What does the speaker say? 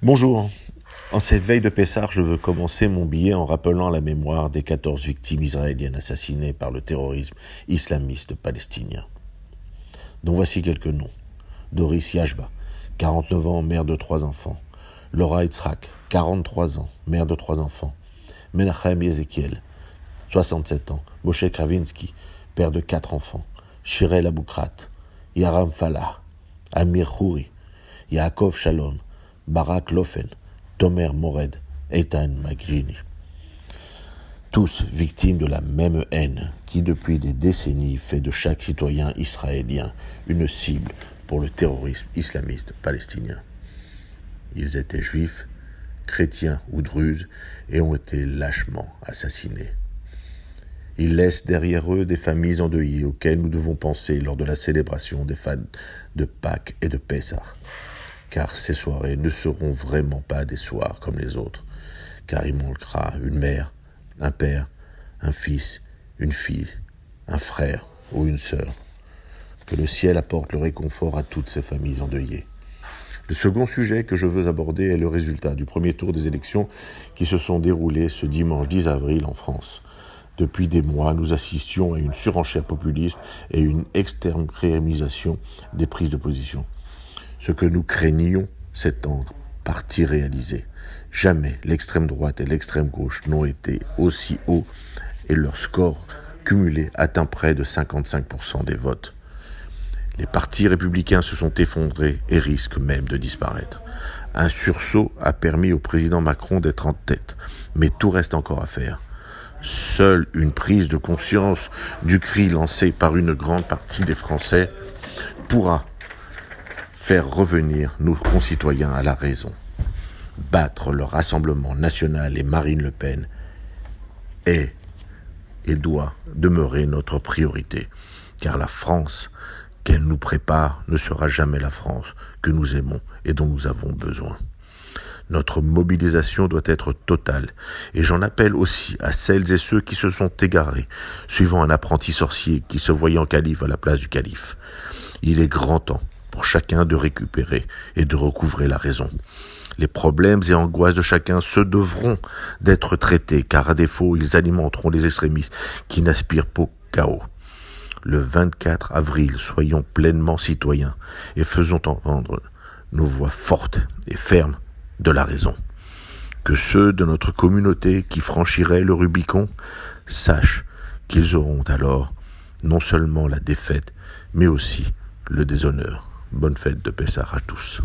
Bonjour. En cette veille de Pessah, je veux commencer mon billet en rappelant la mémoire des 14 victimes israéliennes assassinées par le terrorisme islamiste palestinien, dont voici quelques noms. Doris Yashba, 49 ans, mère de 3 enfants. Laura Itzrak, 43 ans, mère de 3 enfants. Menachem Ezekiel, 67 ans. Moshe Kravinsky, père de 4 enfants. Shirel Aboukrat, Yaram Falah, Amir Khouri, Yaakov Shalom, Barak Lofen, Tomer Mored, Eitan Maghini. Tous victimes de la même haine qui, depuis des décennies, fait de chaque citoyen israélien une cible pour le terrorisme islamiste palestinien. Ils étaient juifs, chrétiens ou druzes et ont été lâchement assassinés. Ils laissent derrière eux des familles endeuillées auxquelles nous devons penser lors de la célébration des fêtes de Pâques et de Pessah. Car ces soirées ne seront vraiment pas des soirs comme les autres, car il manquera une mère, un père, un fils, une fille, un frère ou une sœur. Que le ciel apporte le réconfort à toutes ces familles endeuillées. Le second sujet que je veux aborder est le résultat du premier tour des élections qui se sont déroulées ce dimanche 10 avril en France. Depuis des mois, nous assistions à une surenchère populiste et une extrémisation des prises de position. Ce que nous craignions s'est en partie réalisé. Jamais l'extrême droite et l'extrême gauche n'ont été aussi hauts et leur score cumulé atteint près de 55% des votes. Les partis républicains se sont effondrés et risquent même de disparaître. Un sursaut a permis au président Macron d'être en tête, mais tout reste encore à faire. Seule une prise de conscience du cri lancé par une grande partie des Français pourra faire revenir nos concitoyens à la raison. Battre le Rassemblement national et Marine Le Pen est et doit demeurer notre priorité, car la France qu'elle nous prépare ne sera jamais la France que nous aimons et dont nous avons besoin. Notre mobilisation doit être totale, et j'en appelle aussi à celles et ceux qui se sont égarés, suivant un apprenti sorcier qui se voyait en calife à la place du calife. Il est grand temps pour chacun de récupérer et de recouvrer la raison. Les problèmes et angoisses de chacun se devront d'être traités, car à défaut, ils alimenteront les extrémistes qui n'aspirent qu'au chaos. Le 24 avril, soyons pleinement citoyens et faisons entendre nos voix fortes et fermes de la raison. Que ceux de notre communauté qui franchiraient le Rubicon sachent qu'ils auront alors non seulement la défaite, mais aussi le déshonneur. Bonne fête de Pessah à tous.